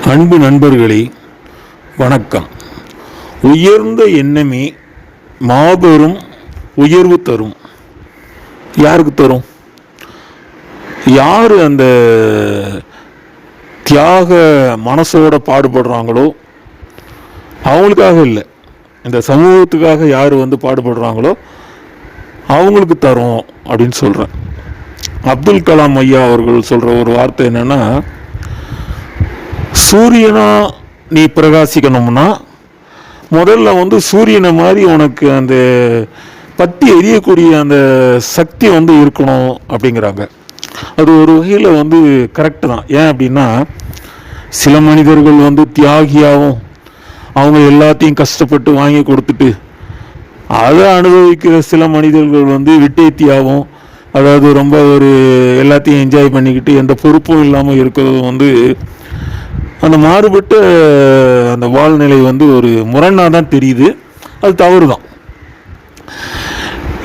அன்பு நண்பர்களே, வணக்கம். உயர்ந்த எண்ணமே மாபெரும் உயர்வு தரும். யாருக்கு தரும்? யார் அந்த தியாக மனசோட பாடுபடுறாங்களோ அவங்களுக்காக இல்லை, இந்த சமூகத்துக்காக யார் பாடுபடுறாங்களோ அவங்களுக்கு தரும் அப்படின்னு சொல்கிறேன். அப்துல் கலாம் ஐயா அவர்கள் சொல்கிற ஒரு வார்த்தை என்னென்னா, சூரியனா நீ பிரகாசிக்கணும்னா முதல்ல சூரியனை மாதிரி உனக்கு அந்த பற்றி எரியக்கூடிய அந்த சக்தி இருக்கணும் அப்படிங்கிறாங்க. அது ஒரு வகையில் கரெக்டு தான். ஏன் அப்படின்னா, சில மனிதர்கள் தியாகியாகவும் அவங்க எல்லாத்தையும் கஷ்டப்பட்டு வாங்கி கொடுத்துட்டு அதை அனுபவிக்கிற சில மனிதர்கள் விட்டேத்தியாகவும், அதாவது ரொம்ப எல்லாத்தையும் என்ஜாய் பண்ணிக்கிட்டு எந்த பொறுப்பும் இல்லாமல் இருக்கிறது அந்த மாறுபட்ட அந்த வாழ்நிலை ஒரு முரணாக தான் தெரியுது. அது தவறு தான்.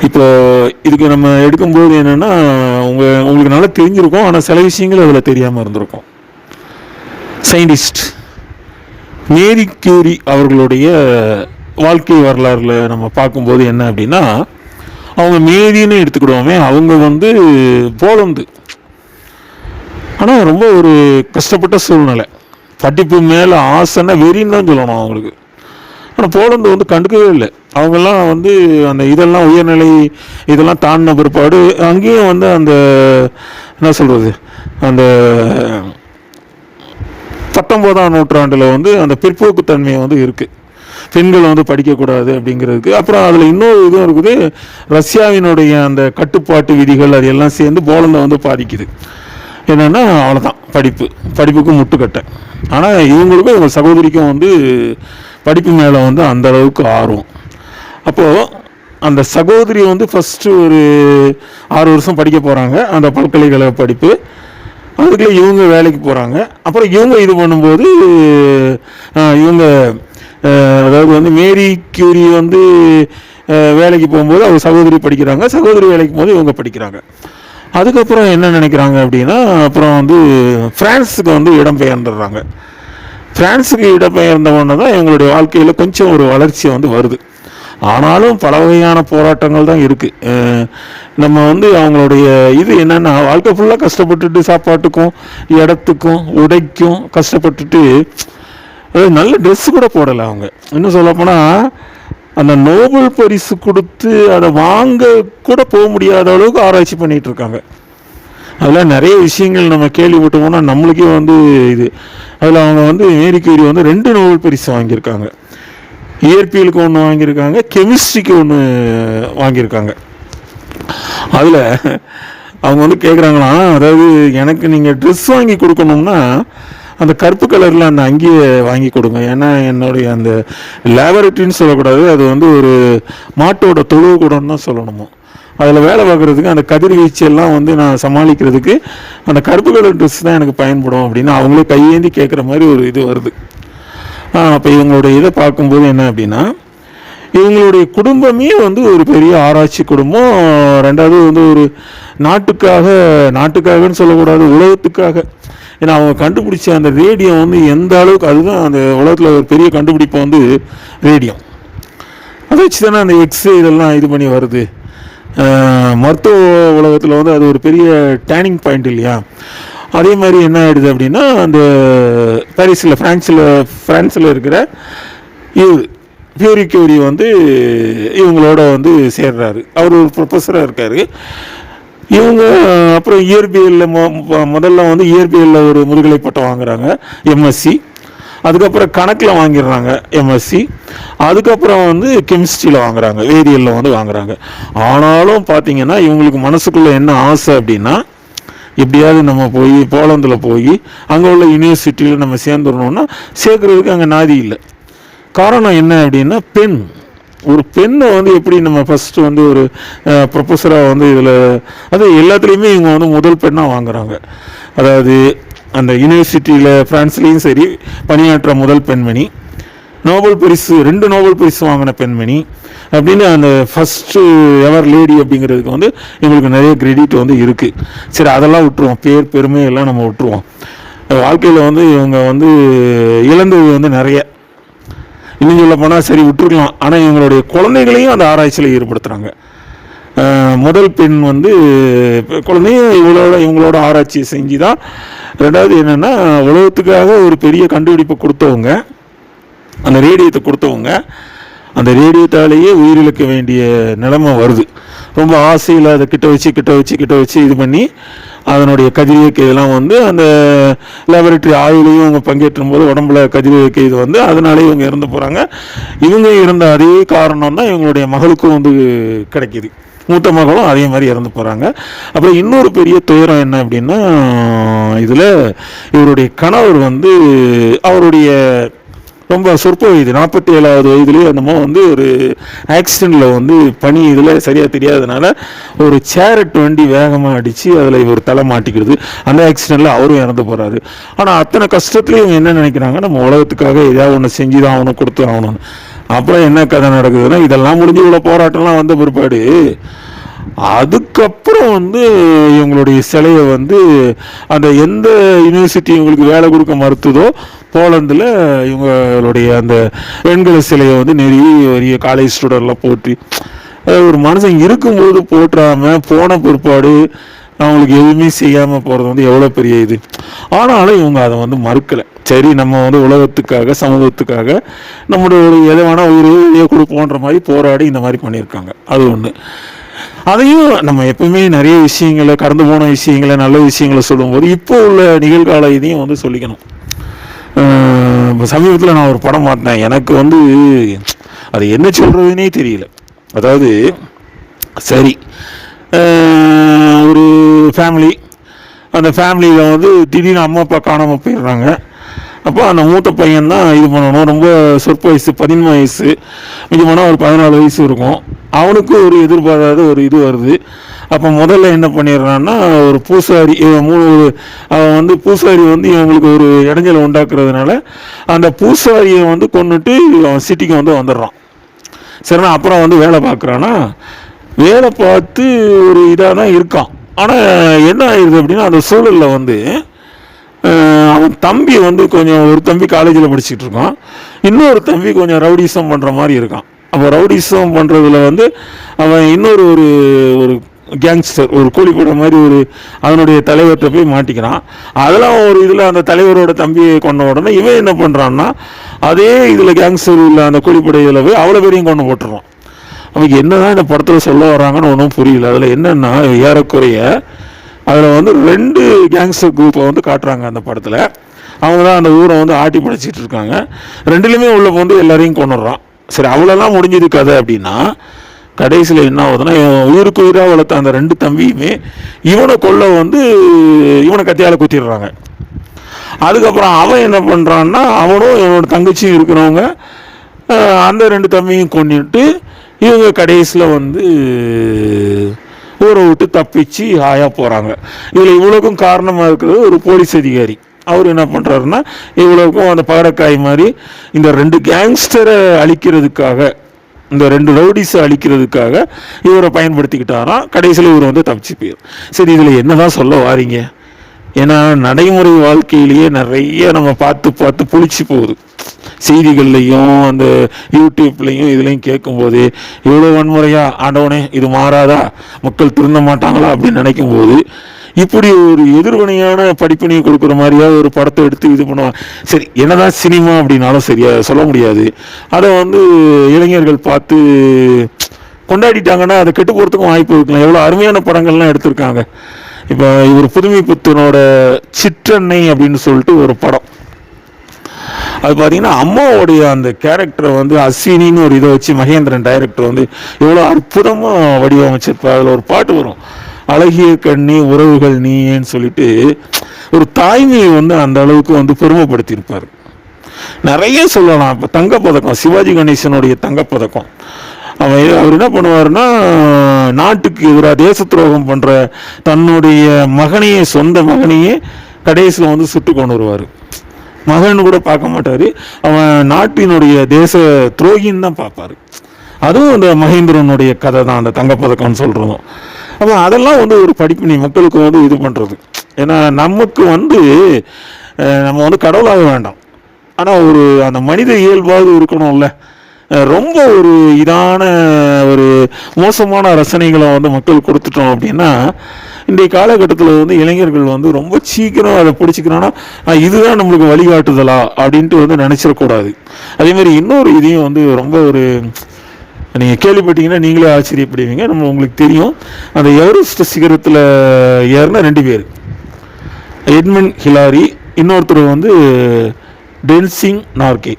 இப்போ இதுக்கு நம்ம எடுக்கும்போது என்னென்னா, உங்களுக்கு நல்லா தெரிஞ்சிருக்கும், ஆனால் சில விஷயங்கள் அதில் தெரியாமல் இருந்திருக்கும். சயின்டிஸ்ட் மேரி கியூரி அவர்களுடைய வாழ்க்கை வரலாறுல நம்ம பார்க்கும்போது என்ன அப்படின்னா, அவங்க மேரின்னு எடுத்துக்கிடுவோமே, அவங்க போலந்து, ஆனால் ரொம்ப கஷ்டப்பட்ட சூழ்நிலை, படிப்பு மேலே ஆசைன்னா வெறின்னு தான் சொல்லணும் அவங்களுக்கு. ஆனால் போலந்து கண்டுக்கவே இல்லை. அவங்கெல்லாம் அந்த இதெல்லாம் உயர்நிலை இதெல்லாம் தாண்டின பிற்பாடு அங்கேயும் அந்த என்ன சொல்கிறது, அந்த 19ஆம் நூற்றாண்டில் அந்த பிற்போக்குத்தன்மை இருக்குது. பெண்கள் படிக்கக்கூடாது அப்படிங்கிறதுக்கு. அப்புறம் அதில் இன்னொரு இதுவும் இருக்குது, ரஷ்யாவினுடைய அந்த கட்டுப்பாட்டு விதிகள் அது எல்லாம் சேர்ந்து போலந்தை பாதிக்குது. என்னென்னா, அவ்வளோதான், படிப்புக்கு முட்டுக்கட்டை. ஆனால் இவங்க சகோதரிக்கும் படிப்பு மேலே அந்த அளவுக்கு ஆர்வம். அப்போது அந்த சகோதரி ஃபஸ்ட்டு ஒரு 6 வருஷம் படிக்க போகிறாங்க, அந்த பல்கலைக்கழக படிப்பு. அதுக்குள்ளே இவங்க வேலைக்கு போகிறாங்க. அப்புறம் இவங்க இது பண்ணும்போது இவங்க அதாவது மேரி கியூரி வேலைக்கு போகும்போது அவங்க சகோதரி படிக்கிறாங்க, சகோதரி வேலைக்கு போது இவங்க படிக்கிறாங்க. அதுக்கப்புறம் என்ன நினைக்கிறாங்க அப்படின்னா, அப்புறம் ஃப்ரான்ஸுக்கு இடம்பெயர்ந்துடுறாங்க. ஃப்ரான்ஸுக்கு இடம்பெயர்ந்தவொன்னே தான் இவங்களுடைய வாழ்க்கையில் கொஞ்சம் ஒரு வளர்ச்சி வருது. ஆனாலும் பல வகையான போராட்டங்கள் தான் இருக்குது. நம்ம அவங்களுடைய இது என்னென்னா, வாழ்க்கை ஃபுல்லாக கஷ்டப்பட்டுட்டு சாப்பாட்டுக்கும் இடத்துக்கும் உடைக்கும் கஷ்டப்பட்டுட்டு நல்ல ட்ரெஸ்ஸு கூட போடலை. அவங்க இன்னும் சொல்லப்போனால் அந்த நோபல் பரிசு கொடுத்து அதை வாங்க கூட போக முடியாத அளவுக்கு ஆராய்ச்சி பண்ணிகிட்டு இருக்காங்க. அதில் நிறைய விஷயங்கள் நம்ம கேள்விப்பட்டோம்னா நம்மளுக்கே இது. அதில் அவங்க மேரி கியூரி 2 நோபல் பரிசு வாங்கியிருக்காங்க. இயற்பியலுக்கு ஒன்று வாங்கியிருக்காங்க, கெமிஸ்ட்ரிக்கு ஒன்று வாங்கியிருக்காங்க. அதில் அவங்க கேட்குறாங்களாம், அதாவது எனக்கு நீங்கள் ட்ரெஸ் வாங்கி கொடுக்கணும்னா அந்த கருப்பு கலரில் அந்த அங்கேயே வாங்கி கொடுங்க. ஏன்னா என்னுடைய அந்த லேபரேட்டரின்னு சொல்லக்கூடாது, அது ஒரு மாட்டோட தொழுவு கூடன்னு தான் சொல்லணுமோ. அதில் வேலை பார்க்குறதுக்கு அந்த கதிர்வீச்செல்லாம் நான் சமாளிக்கிறதுக்கு அந்த கருப்பு கலர் ட்ரெஸ் தான் எனக்கு பயன்படும் அப்படின்னு அவங்களே கையேந்தி கேட்குற மாதிரி ஒரு இது வருது. அப்போ இவங்களுடைய இதை பார்க்கும்போது என்ன அப்படின்னா, இவங்களுடைய குடும்பமே ஒரு பெரிய ஆராய்ச்சி குடும்பம். ரெண்டாவது ஒரு நாட்டுக்காகன்னு சொல்லக்கூடாது, உலகத்துக்காக. ஏன்னா அவங்க கண்டுபிடிச்ச அந்த ரேடியம் எந்த அளவுக்கு, அதுதான் அந்த உலகத்தில் ஒரு பெரிய கண்டுபிடிப்பு ரேடியம். அதை வச்சு தானே அந்த எக்ஸ்ரே இதெல்லாம் இது பண்ணி வருது. மருத்துவ உலகத்தில் அது ஒரு பெரிய டேர்னிங் பாயிண்ட் இல்லையா. அதே மாதிரி என்ன ஆகிடுது அப்படின்னா, அந்த பாரிஸில் ஃப்ரான்ஸில் இருக்கிற மேரி கியூரி இவங்களோட சேர்றாரு. அவர் ஒரு ப்ரொஃபஸராக இருக்கார். இவங்க அப்புறம் இயற்பியலில் முதல்ல இயற்பியலில் ஒரு முதுகலை பட்டம் வாங்குறாங்க, எம்எஸ்சி. அதுக்கப்புறம் கணக்கில் வாங்கிடுறாங்க, எம்எஸ்சி. அதுக்கப்புறம் கெமிஸ்ட்ரியில் வாங்குறாங்க, வேதியியலில் வாங்குறாங்க. ஆனாலும் பார்த்தீங்கன்னா இவங்களுக்கு மனசுக்குள்ளே என்ன ஆசை அப்படின்னா, எப்படியாவது நம்ம போலந்தில் போய் அங்கே உள்ள யூனிவர்சிட்டியில் நம்ம சேர்ந்துடணும்னா சேர்க்குறதுக்கு அங்கே நாதி இல்லை. காரணம் என்ன அப்படின்னா, ஒரு பெண்ணை எப்படி நம்ம ஃபஸ்ட்டு ஒரு ப்ரொஃபஸராக இதில் அது எல்லாத்துலேயுமே இவங்க முதல் பெண்ணாக வாங்குகிறாங்க. அதாவது அந்த யூனிவர்சிட்டியில் ஃப்ரான்ஸ்லேயும் சரி பணியாற்ற முதல் பெண்மணி, நோபல் பரிசு 2 நோபல் பரிசு வாங்கின பெண்மணி அப்படின்னு அந்த ஃபஸ்ட்டு எவர் லேடி அப்படிங்கிறதுக்கு எங்களுக்கு நிறைய கிரெடிட் இருக்குது. சரி, அதெல்லாம் விட்டுருவோம், பெருமை எல்லாம் நம்ம விட்டுருவோம். வாழ்க்கையில் வந்து இவங்க வந்து இழந்தது வந்து நிறைய. இன்னும் சொல்ல போனால் சரி விட்டுருக்கலாம், ஆனால் இவங்களுடைய குழந்தைகளையும் அந்த ஆராய்ச்சியில் ஈடுபடுத்துகிறாங்க. முதல் பெண் வந்து குழந்தையும் இவங்களோட ஆராய்ச்சி செஞ்சு தான். ரெண்டாவது என்னென்னா, உலகத்துக்காக ஒரு பெரிய கண்டுபிடிப்பை கொடுத்தவங்க, அந்த ரேடியத்தை கொடுத்தவங்க, அந்த ரேடியத்தாலேயே உயிரிழக்க வேண்டிய நிலைமை வருது. ரொம்ப ஆசையில் அதை கிட்ட வச்சு இது பண்ணி அதனுடைய கதிரியக்க இதெல்லாம் வந்து அந்த லேபரேட்டரி ஆய்வுலையும் இவங்க பங்கேற்றும் போது உடம்புல கதிரியக்க இது வந்து அதனாலே இவங்க இறந்து போகிறாங்க. இவங்க இருந்த அதே காரணம் தான் இவங்களுடைய மகளுக்கும் வந்து கிடைக்கிது. மூத்த மகளும் அதே மாதிரி இறந்து போகிறாங்க. அப்புறம் இன்னொரு பெரிய துயரம் என்ன அப்படின்னா, இதில் இவருடைய கணவர் வந்து அவருடைய ரொம்ப சொற்ப வயது 47வது வயதுலேயே என்னமோ வந்து ஒரு ஆக்சிடெண்ட்டில் வந்து பனி இதில் சரியாக தெரியாதனால ஒரு சேரட் வண்டி வேகமாக அடித்து அதில் இவர் தலை மாட்டிக்கிறது. அந்த ஆக்சிடெண்ட்டில் அவரும் இறந்து போகிறாரு. ஆனால் அத்தனை கஷ்டத்துலேயும் இவங்க என்ன நினைக்கிறாங்க, நம்ம உலகத்துக்காக எதாவது ஒன்று செஞ்சு தான் ஆகணும், கொடுத்து ஆகணும்னு. அப்புறம் என்ன கதை நடக்குதுன்னா, இதெல்லாம் முடிஞ்சு இவ்வளோ போராட்டம்லாம் வந்த பிற்பாடு அதுக்கப்புறம் வந்து இவங்களுடைய சிலையை வந்து அந்த எந்த யூனிவர்சிட்டி இவங்களுக்கு வேலை கொடுக்க மறுத்ததோ போலந்தில் இவங்களுடைய அந்த பெண்களை சிலையை வந்து நிறைய காலேஜ் ஸ்டூடெண்ட்லாம் போட்டு, ஒரு மனுஷன் இருக்கும்போது போட்டுறாமல் போன பிற்பாடு அவங்களுக்கு எதுவுமே செய்யாமல் போகிறது வந்து எவ்வளோ பெரிய இது. ஆனாலும் இவங்க அதை வந்து மறுக்கலை. சரி, நம்ம வந்து உலகத்துக்காக சமூகத்துக்காக நம்முடைய ஒரு எதை வேணால் உயிரையே கொடுப்போன்ற மாதிரி போராடி இந்த மாதிரி பண்ணியிருக்காங்க. அது ஒன்று. அதையும் நம்ம எப்பவுமே நிறைய விஷயங்களை, கடந்து போன விஷயங்களை, நல்ல விஷயங்களை சொல்லும்போது இப்போ உள்ள நிகழ்கால இதையும் வந்து சொல்லிக்கணும். இப்போ சமீபத்தில் நான் ஒரு படம் பார்த்தேன். எனக்கு வந்து அது என்ன சொல்கிறதுனே தெரியல. அதாவது சரி, ஒரு ஃபேமிலி, அந்த ஃபேமிலியில் வந்து திடீர்னு அம்மா அப்பா காணாமல் போயிடுறாங்க. அப்போ அந்த மூத்த பையன் தான் இது பண்ணணும். ரொம்ப சொற்ப வயசு, 13 வயசு, மிஞ்சமான ஒரு 14 வயசு இருக்கும். அவனுக்கு ஒரு எதிர்பாராத ஒரு இது வருது. அப்போ முதல்ல என்ன பண்ணிடுறான்னா, ஒரு பூசாரி, அவன் வந்து பூசாரி வந்து இவங்களுக்கு ஒரு இடைஞ்சலை உண்டாக்குறதுனால அந்த பூசாரியை வந்து கொண்டுட்டு அவன் சிட்டிக்கு வந்து வந்துடுறான். சரிண்ணா, அப்புறம் வந்து வேலை பார்க்குறான்னா, வேலை பார்த்து ஒரு இதாக தான் இருக்கான். ஆனால் என்ன ஆயிடுது அப்படின்னா, அந்த சூழலில் வந்து அவன் தம்பி வந்து கொஞ்சம், ஒரு தம்பி காலேஜில் படிச்சுட்டு இருக்கான், இன்னொரு தம்பி கொஞ்சம் ரவுடிசம் பண்ணுற மாதிரி இருக்கான். அப்போ ரவுடிசம் பண்ணுறதுல வந்து அவன் இன்னொரு ஒரு கேங்ஸ்டர், ஒரு கூலிப்பட மாதிரி ஒரு அதனுடைய தலைவர்கிட்ட போய் மாட்டிக்கிறான். அதெல்லாம் ஒரு இதில் அந்த தலைவரோட தம்பியை கொண்ட உடனே இவன் என்ன பண்ணுறான்னா, அதே இதில் கேங்ஸ்டர் உள்ள அந்த கூலிப்படை இதில் போய் அவ்வளோ பேரையும் கொண்டு போட்டுருவான். அவனுக்கு என்ன தான் இந்த படத்தில் சொல்ல வராங்கன்னு ஒன்றும் புரியல. அதில் என்னென்னா, ஏறக்குறைய அதில் வந்து 2 கேங்ஸ்டர் குரூப்பை வந்து காட்டுறாங்க அந்த படத்தில். அவங்க தான் அந்த ஊரை வந்து ஆட்டி படைச்சிட்டு இருக்காங்க. 2லேயுமே உள்ள வந்து எல்லாரையும் கொண்டுடுறான். சரி, அவ்வளோலாம் முடிஞ்சது கதை அப்படின்னா, கடைசியில் என்ன ஆகுதுன்னா, உயிருக்கு உயிராக வளர்த்த அந்த 2 தம்பியுமே இவனை கொல்ல வந்து இவனை கத்தியால் குத்திடுறாங்க. அதுக்கப்புறம் அவன் என்ன பண்ணுறான்னா, அவனும் இவனோட தங்கச்சியும் இருக்கிறவங்க அந்த 2 தம்பியும் கொண்டுட்டு இவங்க கடைசியில் வந்து ஊரை விட்டு தப்பிச்சு ஆயா போகிறாங்க. இதில் இவ்வளோக்கும் காரணமாக இருக்கிறது ஒரு போலீஸ் அதிகாரி. அவர் என்ன பண்ணுறாருன்னா, இவ்வளோக்கும் அந்த பகடக்காய் மாதிரி இந்த 2 கேங்ஸ்டரை அழிக்கிறதுக்காக, இந்த 2 ரவுடிஸை அழிக்கிறதுக்காக இவரை பயன்படுத்திக்கிட்டாராம். கடைசியில் இவர் வந்து தப்பிச்சு போயிடும். சரி, இதில் என்ன தான் சொல்ல வாரீங்க? ஏன்னா நடைமுறை வாழ்க்கையிலேயே நிறைய நம்ம பார்த்து புளிச்சு போகுது. செய்திகள்லையும் அந்த யூடியூப்லையும் இதுலையும் கேட்கும்போது இவ்வளோ வன்முறையாக, ஆண்டவனே இது மாறாதா, மக்கள் திருந்த மாட்டாங்களா அப்படின்னு நினைக்கும்போது இப்படி ஒரு எதிர்வினையான படிப்பினையை கொடுக்குற மாதிரியாவது ஒரு படத்தை எடுத்து இது பண்ணுவாங்க. சரி, என்னதான் சினிமா அப்படின்னாலும் சரியா சொல்ல முடியாது. அதை வந்து இளைஞர்கள் பார்த்து கொண்டாடிட்டாங்கன்னா அதை கெட்டு போகிறதுக்கும் வாய்ப்பு இருக்கலாம். எவ்வளோ அருமையான படங்கள்லாம் எடுத்திருக்காங்க. இப்போ இவர் புதுமை புத்தனோட சிற்றன்னை அப்படின்னு சொல்லிட்டு ஒரு படம். அது பார்த்தீங்கன்னா அம்மாவோடைய அந்த கேரக்டரை வந்து அஸ்வினின்னு ஒரு இதை வச்சு மகேந்திரன் டைரக்டர் வந்து எவ்வளோ அற்புதமாக வடிவமைச்சிருப்பார். அதில் ஒரு பாட்டு வரும், அழகிய கண்ணி உறவுகள் நீன்னு சொல்லிட்டு, ஒரு தாய்மையை வந்து அந்த அளவுக்கு வந்து பெருமைப்படுத்தியிருப்பார். நிறைய சொல்லலாம். இப்போ தங்கப்பதக்கம், சிவாஜி கணேசனுடைய தங்கப்பதக்கம். அவர் என்ன பண்ணுவார்னா, நாட்டுக்கு எதிராக தேச துரோகம் பண்ணுற தன்னுடைய மகனையே, சொந்த மகனையே கடைசியில் வந்து சுட்டு கொண்டு வருவார். மகன் கூட பார்க்க மாட்டார், அவன் நாட்டினுடைய தேச துரோகின்னு தான் பார்ப்பார். அதுவும் அந்த மகேந்திரனுடைய கதை தான் அந்த தங்கப்பதக்கம்னு சொல்கிறதும். அப்போ அதெல்லாம் வந்து ஒரு படிப்பினை மக்களுக்கு வந்து இது பண்ணுறது. ஏன்னா நமக்கு வந்து நம்ம வந்து கடவுளாக வேண்டாம், ஆனால் ஒரு அந்த மனித இயல்பாவது இருக்கணும்ல. ரொம்ப ஒரு இதான ஒரு மோசமான ரசனைகளை வந்து மக்கள் கொடுத்துட்டோம் அப்படின்னா, இன்றைய காலகட்டத்தில் வந்து இளைஞர்கள் வந்து ரொம்ப சீக்கிரம் அதை பிடிச்சிக்கணும்னா இதுதான் நம்மளுக்கு வழிகாட்டுதலா அப்படின்ட்டு வந்து நினச்சிடக்கூடாது. அதே மாதிரி இன்னொரு இதையும் வந்து ரொம்ப ஒரு நீங்கள் கேள்விப்பட்டீங்கன்னா நீங்களே ஆச்சரியப்படுவீங்க. உங்களுக்கு தெரியும், அந்த எவரெஸ்ட் சிகரத்தில் ஏறின 2 பேர், எட்மண்ட் ஹிலாரி, இன்னொருத்தர் வந்து டென்சிங் நார்கே.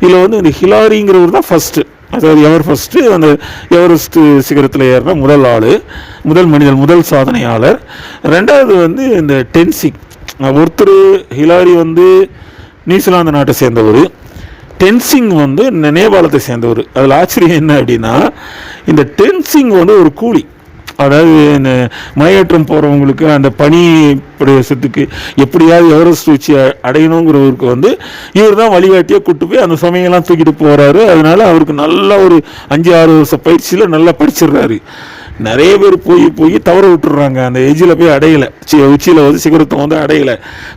இதில் வந்து இந்த ஹிலாரிங்கிறவர் தான் ஃபஸ்ட்டு, அதாவது ஃபஸ்ட்டு அந்த எவரெஸ்ட் சிகரத்தில் ஏறின முதல் ஆள், முதல் மனிதர், முதல் சாதனையாளர். ரெண்டாவது வந்து இந்த டென்சிங். ஒருத்தர் ஹிலாரி வந்து நியூசிலாந்து நாட்டை சேர்ந்தவர், டென்சிங் வந்து நேபாளத்தை சேர்ந்தவர். அதில் ஆச்சரியம் என்ன அப்படின்னா, இந்த டென்சிங் வந்து ஒரு கூலி, அதாவது இந்த மலையேற்றம் போகிறவங்களுக்கு அந்த பனி பிரதேசத்துக்கு எப்படியாவது எவரெஸ்ட் உச்சி அடையணுங்கிறவருக்கு வந்து இவர் தான் வழிகாட்டியாக கூட்டு போய் அந்த சமயம்லாம் தூக்கிட்டு போகிறாரு. அதனால அவருக்கு நல்ல ஒரு 5-6 வருஷ பயிற்சியில் நல்லா படிச்சிடுறாரு. நிறைய பேர் போய் தவற விட்டுடுறாங்க, அந்த எஜ்ஜில் போய் அடையலை, உச்சியில் வந்து சிகரத்தை வந்து அடையலை.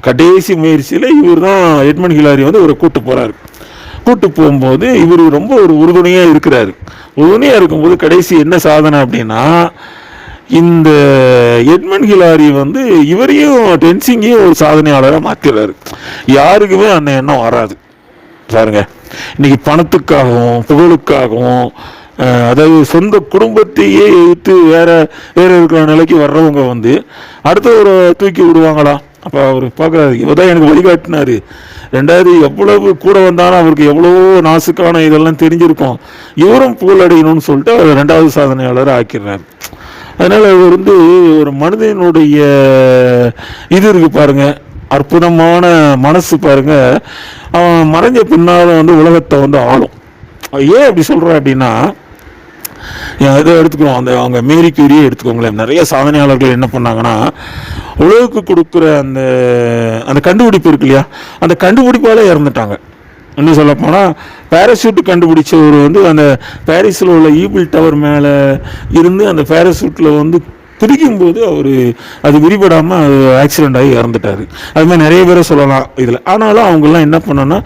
கடைசி முயற்சியில் இவர் தான் எட்மண்ட் ஹிலாரி வந்து இவரை கூட்டு போகிறாரு. கூட்டு போகும்போது இவர் ரொம்ப ஒரு உறுதுணையாக இருக்கிறாரு. உறுதுணையாக இருக்கும்போது கடைசி என்ன சாதனை அப்படின்னா, இந்த எட்மண்ட் ஹிலாரி வந்து இவரையும் டென்சிங்கையும் ஒரு சாதனையாளராக மாற்றிடுறாரு. யாருக்குமே அந்த எண்ணம் வராது பாருங்க. இன்னைக்கு பணத்துக்காகவும் புகழுக்காகவும், அதாவது சொந்த குடும்பத்தையே எடுத்து வேற இருக்கிற நிலைக்கு வர்றவங்க வந்து அடுத்த ஒரு தூக்கி விடுவாங்களா? அப்போ அவர் பார்க்குறாரு, இவர் தான் எனக்கு வழிகாட்டினார். ரெண்டாவது எவ்வளவு கூட வந்தாலும் அவருக்கு எவ்வளவோ நாசுக்கான இதெல்லாம் தெரிஞ்சிருக்கும், இவரும் புகழடையணும்னு சொல்லிட்டு அவர் 2வது சாதனையாளர் ஆக்கிடுறாரு. அதனால் அவர் வந்து ஒரு மனிதனுடைய இது இருக்கு பாருங்க, அற்புதமான மனசு பாருங்க. அவன் மறைஞ்ச பின்னாலும் வந்து உலகத்தை வந்து ஆளும். ஏன் அப்படி சொல்கிறேன் அப்படின்னா, இதை எடுத்துக்கிறோம், அவங்க மேரி கியூரியே எடுத்துக்கோங்களேன். நிறைய சாதனையாளர்கள் என்ன பண்ணாங்கன்னா, உலகுக்கு கொடுக்குற அந்த கண்டுபிடிப்பு இருக்கு இல்லையா, அந்த கண்டுபிடிப்பாலே இறந்துட்டாங்க. இன்னும் சொல்லப்போனால் பேராசூட் கண்டுபிடிச்சவர் வந்து அந்த பாரிஸில் உள்ள ஈபிள் டவர் மேலே இருந்து அந்த பேராசூட்டில் வந்து பிடிக்கும்போது அது விரிபடாமல் அது ஆக்சிடெண்ட் ஆகி இறந்துட்டார். அது மாதிரி நிறைய பேரை சொல்லலாம் இதில். ஆனாலும் அவங்கெல்லாம் என்ன பண்ணோன்னா,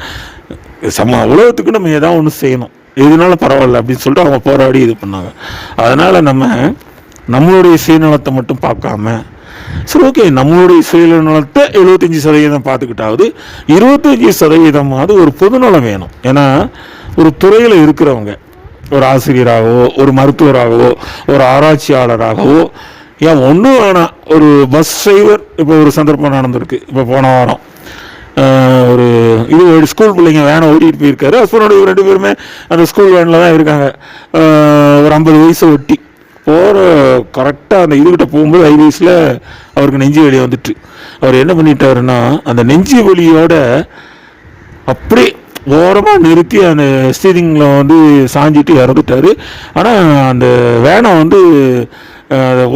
உலகத்துக்கு நம்ம ஏதாவது ஒன்று செய்யணும், எதுனால பரவாயில்ல அப்படின்னு சொல்லிட்டு அவங்க போராடி இது பண்ணாங்க. அதனால் நம்மளுடைய சுயநலத்தை மட்டும் பார்க்காம, சரி ஓகே, நம்மளுடைய சுயநலத்தை 75% பார்த்துக்கிட்டாவது 25% ஒரு பொதுநலம் வேணும். ஏன்னா ஒரு துறையில் இருக்கிறவங்க, ஒரு ஆசிரியராகவோ, ஒரு மருத்துவராகவோ, ஒரு ஆராய்ச்சியாளராகவோ, ஏன் ஒன்றும் வேணாம், ஒரு பஸ் டிரைவர். இப்போ ஒரு சந்தர்ப்பம் நடந்திருக்கு, இப்போ போன வாரம் ஒரு ஸ்கூல் பிள்ளைங்க வேனை ஓட்டிகிட்டு போயிருக்காரு. ஹஸ்பண்டோட 2 பேருமே அந்த ஸ்கூல் வேனில் தான் இருக்காங்க. ஒரு 50 வயசை ஒட்டி போகிற கரெக்டாக அந்த இதுகிட்ட போகும்போது ஹைவேஸில் அவருக்கு நெஞ்சு வலி வந்துட்டு, அவர் என்ன பண்ணிட்டாருன்னா, அந்த நெஞ்சு வலியோட அப்படியே ஓரமாக நிறுத்தி அந்த ஸ்டீரிங்கில் வந்து சாஞ்சிட்டு இறந்துட்டார். ஆனால் அந்த வேனை வந்து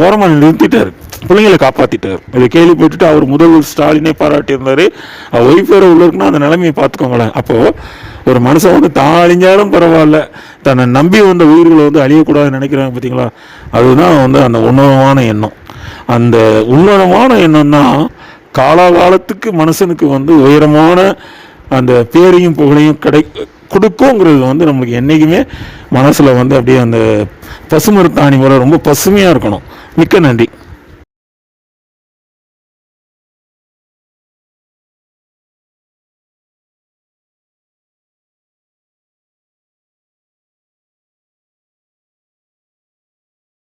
ஓரமாக நிறுத்திட்டார், பிள்ளைங்களை காப்பாற்றிட்டார். இதை கேள்விப்பட்டுட்டு அவர் முதல்வர் ஸ்டாலினே பாராட்டியிருந்தார். அவர் ஒய்ஃப் வேறு உள்ள இருக்குன்னா அந்த நிலைமையை பார்த்துக்கோங்களேன். அப்போது ஒரு மனுஷன் வந்து தான் அழிஞ்சாலும் பரவாயில்ல, தன்னை நம்பி வந்த உயிர்களை வந்து அழியக்கூடாதுன்னு நினைக்கிறாங்க பார்த்தீங்களா? அதுதான் வந்து அந்த உன்னதமான எண்ணம். அந்த உன்னதமான எண்ணம் தான் காலாகாலத்துக்கு மனுஷனுக்கு வந்து உயரமான அந்த பேரையும் புகழையும் கொடுக்குங்கிறது வந்து நம்மளுக்கு என்றைக்குமே மனசில் வந்து அப்படியே அந்த பசுமரத்தாணி போல ரொம்ப பசுமையாக இருக்கணும். மிக்க நன்றி.